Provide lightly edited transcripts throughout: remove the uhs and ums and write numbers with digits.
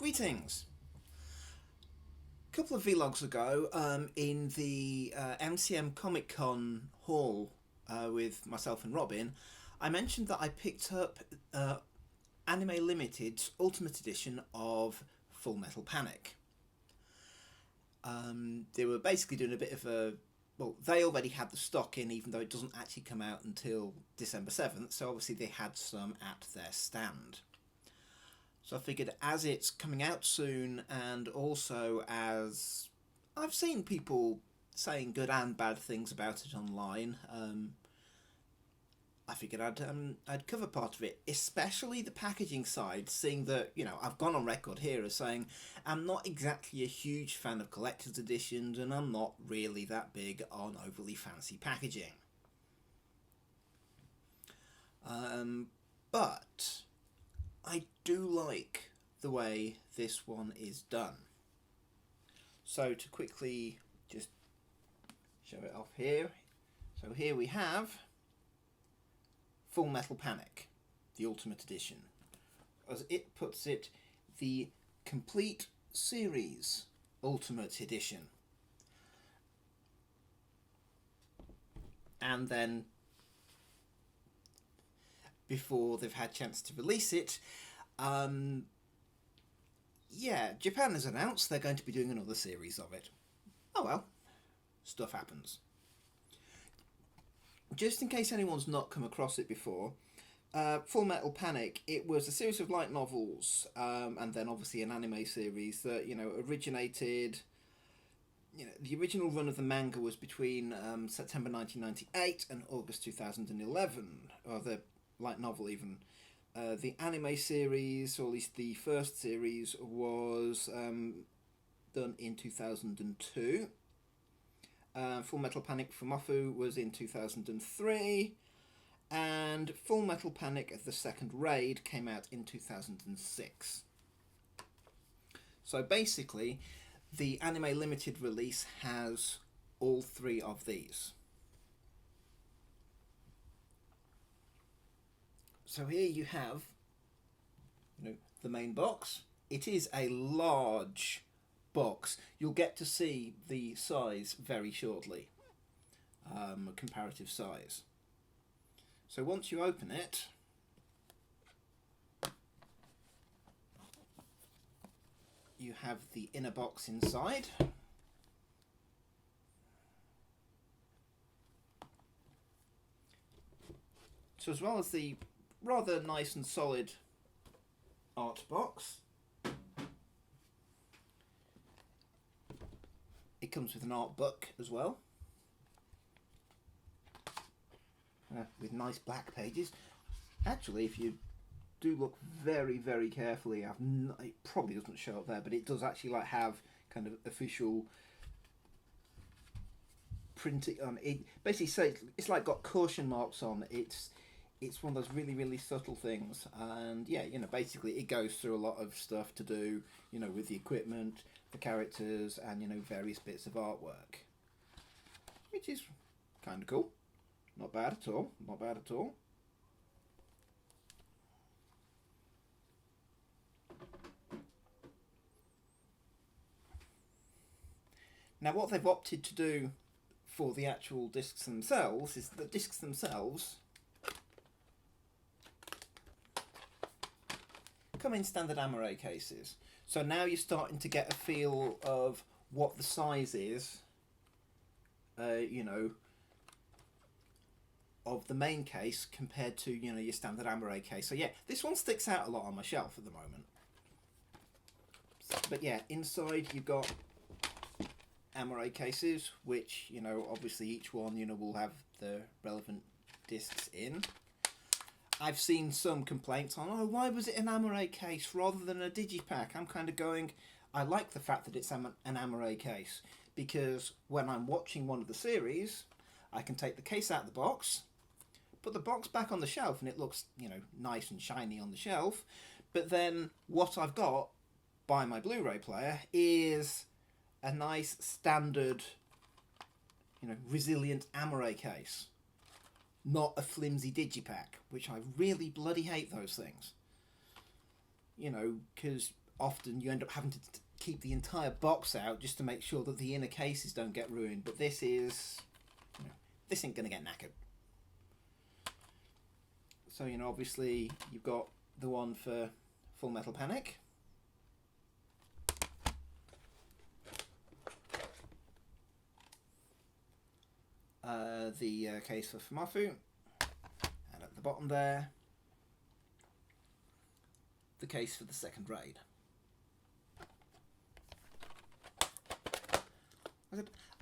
Greetings! A couple of vlogs ago, in the MCM Comic Con hall with myself and Robin, I mentioned that I picked up Anime Limited's Ultimate Edition of Full Metal Panic. They were basically doing a bit of a... Well, they already had the stock in, even though it doesn't actually come out until December 7th, so obviously they had some at their stand. So I figured, as it's coming out soon, and also as I've seen people saying good and bad things about it online, I figured I'd cover part of it, especially the packaging side, seeing that, you know, I've gone on record here as saying I'm not exactly a huge fan of collector's editions, and I'm not really that big on overly fancy packaging. But I do like the way this one is done. So to quickly just show it off here. So here we have Full Metal Panic, the Ultimate Edition. As it puts it, the Complete Series Ultimate Edition. And then, before they've had a chance to release it, yeah, Japan has announced they're going to be doing another series of it. Oh well, stuff happens. Just in case anyone's not come across it before, Full Metal Panic, it was a series of light novels, and then obviously an anime series that, you know, originated... You know, the original run of the manga was between September 1998 and August 2011, or the light novel even. The anime series, or at least the first series, was done in 2002. Full Metal Panic Fumofu was in 2003. And Full Metal Panic The Second Raid came out in 2006. So basically, the Anime Limited release has all three of these. So here you have, you know, the main box. It is a large box. You'll get to see the size very shortly, a comparative size. So once you open it, you have the inner box inside. So as well as the rather nice and solid art box, it comes with an art book as well, with nice black pages. Actually, if you do look very, very carefully, it probably doesn't show up there, but it does actually like have kind of official printing on it. Basically, say it's like got caution marks on. It's one of those really, really subtle things, and yeah, you know, basically it goes through a lot of stuff to do, you know, with the equipment, the characters, and, you know, various bits of artwork, which is kind of cool. Not bad at all. Not bad at all. Now, what they've opted to do for the actual discs themselves is the discs themselves come in standard Amore cases. So now you're starting to get a feel of what the size is, you know, of the main case compared to, you know, your standard Amore case. So yeah, this one sticks out a lot on my shelf at the moment. But yeah, inside you've got Amore cases, which, you know, obviously each one, you know, will have the relevant discs in. I've seen some complaints on, oh, why was it an Amore case rather than a digipack? I'm kind of going, I like the fact that it's an Amore case, because when I'm watching one of the series, I can take the case out of the box, put the box back on the shelf, and it looks, you know, nice and shiny on the shelf. But then what I've got by my Blu-ray player is a nice standard, you know, resilient Amore case, not a flimsy digipack, which I really bloody hate those things. You know, because often you end up having to keep the entire box out just to make sure that the inner cases don't get ruined. But this is, this ain't gonna get knackered. So obviously you've got the one for Full Metal Panic. The case for FMP, and at the bottom there, the case for the second raid.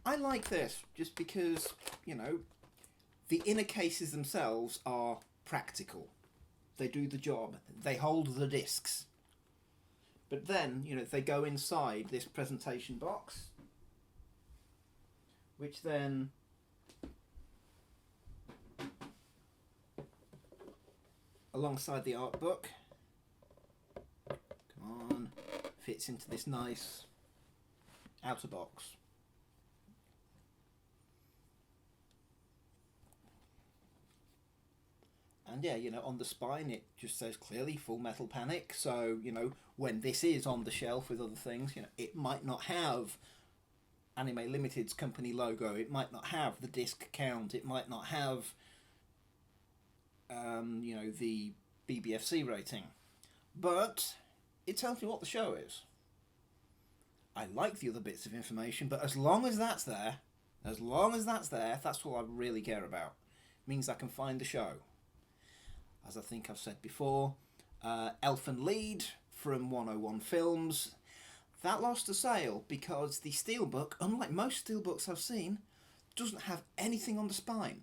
I like this just because, the inner cases themselves are practical. They do the job. They hold the discs. But then, they go inside this presentation box, which then alongside the art book, come on, fits into this nice outer box. And yeah, on the spine it just says clearly Full Metal Panic. So, when this is on the shelf with other things, it might not have Anime Limited's company logo. It might not have the disc count. It might not have, the BBFC rating. But it tells me what the show is. I like the other bits of information, but as long as that's there, that's all I really care about. It means I can find the show. As I think I've said before, Elfen Lied from 101 Films, that lost a sale because the steelbook, unlike most steelbooks I've seen, doesn't have anything on the spine.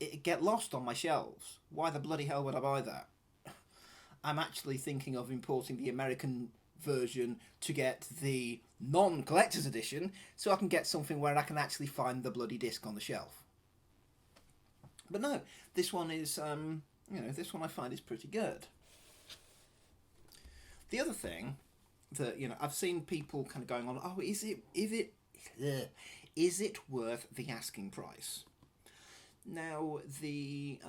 It'd get lost on my shelves. Why the bloody hell would I buy that? I'm actually thinking of importing the American version to get the non-collector's edition so I can get something where I can actually find the bloody disc on the shelf. But no, this one is, this one I find is pretty good. The other thing that, I've seen people kind of going on, oh, is it worth the asking price? Now, the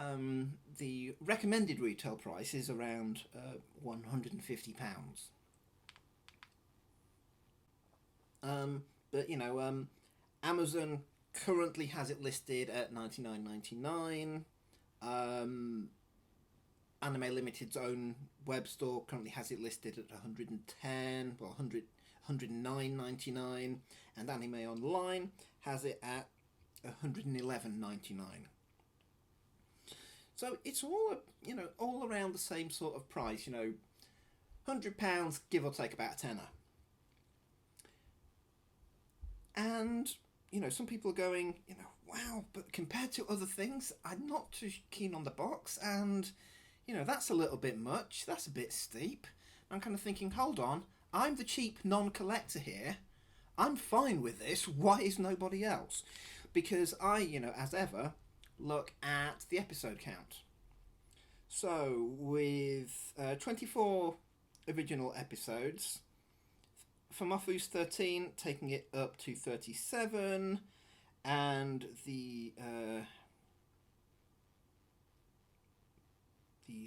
recommended retail price is around £150. But, Amazon currently has it listed at $99.99. Anime Limited's own web store currently has it listed at $109.99, and Anime Online has it at $111.99. So it's all all around the same sort of price. £100 give or take about a tenner. And some people are going, wow, but compared to other things, I'm not too keen on the box, and, that's a little bit much, that's a bit steep. I'm kind of thinking, hold on, I'm the cheap non-collector here, I'm fine with this, why is nobody else? Because I, as ever, look at the episode count. So, with 24 original episodes, Famafu's 13, taking it up to 37, and the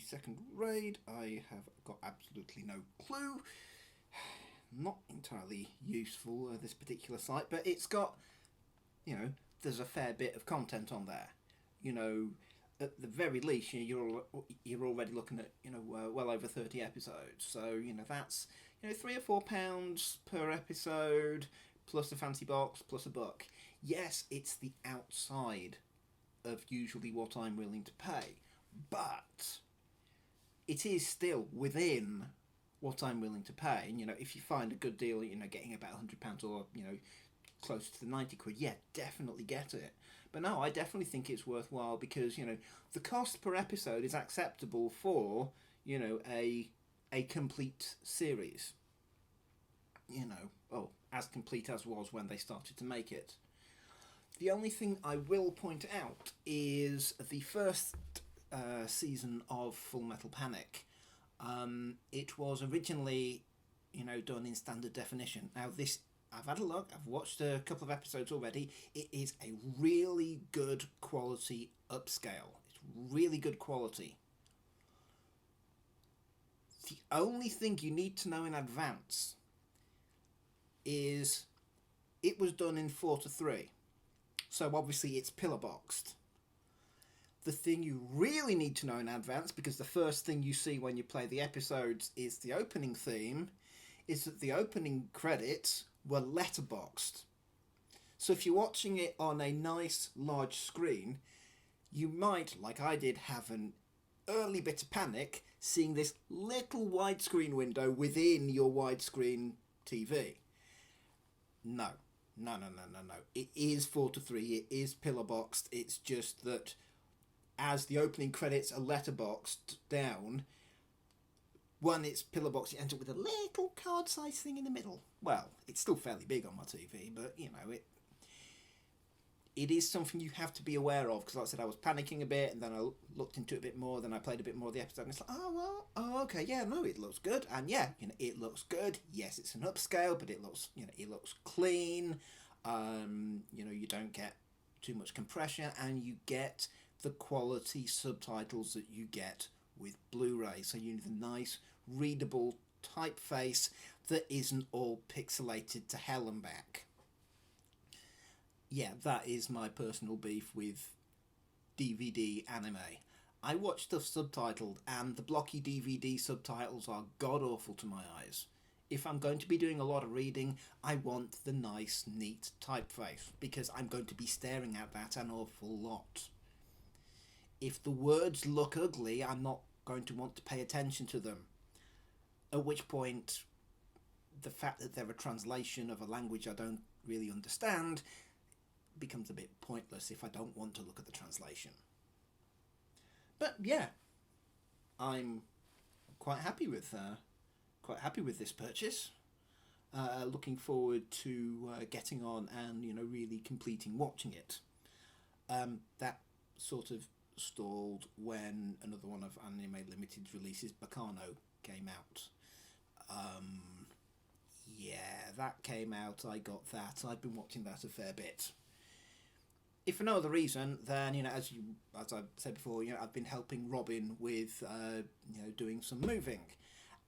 second raid, I have got absolutely no clue. Not entirely useful, this particular site, but it's got, there's a fair bit of content on there. At the very least, you're already looking at, well over 30 episodes. So, that's, £3 or £4 per episode, plus a fancy box, plus a book. Yes, it's the outside of usually what I'm willing to pay, but it is still within what I'm willing to pay. And, if you find a good deal, getting about £100 or, close to the 90 quid, yeah, definitely get it. But no, I definitely think it's worthwhile because, the cost per episode is acceptable for, a complete series. As complete as was when they started to make it. The only thing I will point out is the first season of Full Metal Panic. It was originally, done in standard definition. Now this, I've had a look, I've watched a couple of episodes already. It is a really good quality upscale. It's really good quality. The only thing you need to know in advance is it was done in 4:3. So obviously it's pillar boxed. The thing you really need to know in advance, because the first thing you see when you play the episodes is the opening theme, is that the opening credits were letterboxed. So if you're watching it on a nice large screen, you might, like I did, have an early bit of panic seeing this little widescreen window within your widescreen TV. No. It is 4:3. It is pillar boxed. It's just that as the opening credits are letterboxed down, when it's pillar boxed, you end up with a little card-sized thing in the middle. Well, it's still fairly big on my TV, but it is something you have to be aware of, because like I said, I was panicking a bit, and then I looked into it a bit more, then I played a bit more of the episode, and it's like, okay, yeah, no, it looks good, and yeah, it looks good. Yes, it's an upscale, but it looks clean. You don't get too much compression, and you get the quality subtitles that you get with Blu-ray. So you need a nice, readable typeface that isn't all pixelated to hell and back. Yeah, that is my personal beef with DVD anime. I watch stuff subtitled, and the blocky DVD subtitles are god-awful to my eyes. If I'm going to be doing a lot of reading, I want the nice, neat typeface, because I'm going to be staring at that an awful lot. If the words look ugly, I'm not going to want to pay attention to them. At which point, the fact that they're a translation of a language I don't really understand becomes a bit pointless if I don't want to look at the translation. But yeah, I'm quite happy with this purchase. Looking forward to getting on and really completing watching it. That sort of stalled when another one of Anime Limited's releases, Bacano, came out. Yeah, that came out. I got that. I've been watching that a fair bit. If for no other reason, then as I've said before, I've been helping Robin with doing some moving,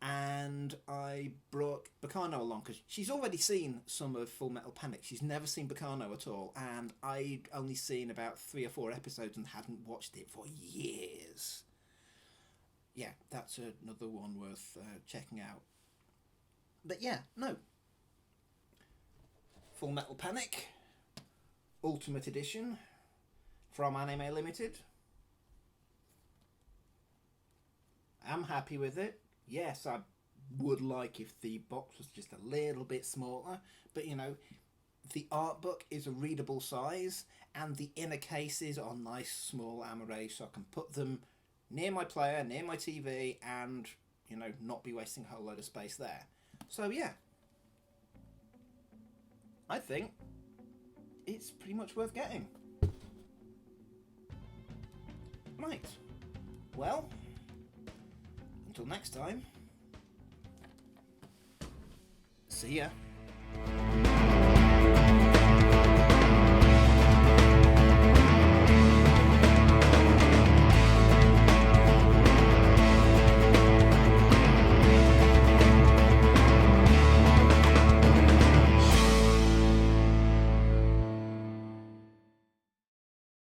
and I brought Bacano along because she's already seen some of Full Metal Panic. She's never seen Bacano at all, and I'd only seen about 3 or 4 episodes and hadn't watched it for years. Yeah, that's another one worth checking out. But yeah, no. Full Metal Panic Ultimate Edition from Anime Limited. I'm happy with it. Yes, I would like if the box was just a little bit smaller, but the art book is a readable size, and the inner cases are nice small amore, so I can put them near my player, near my TV, and not be wasting a whole load of space there. So yeah, I think it's pretty much worth getting. Right. Well, until next time, see ya.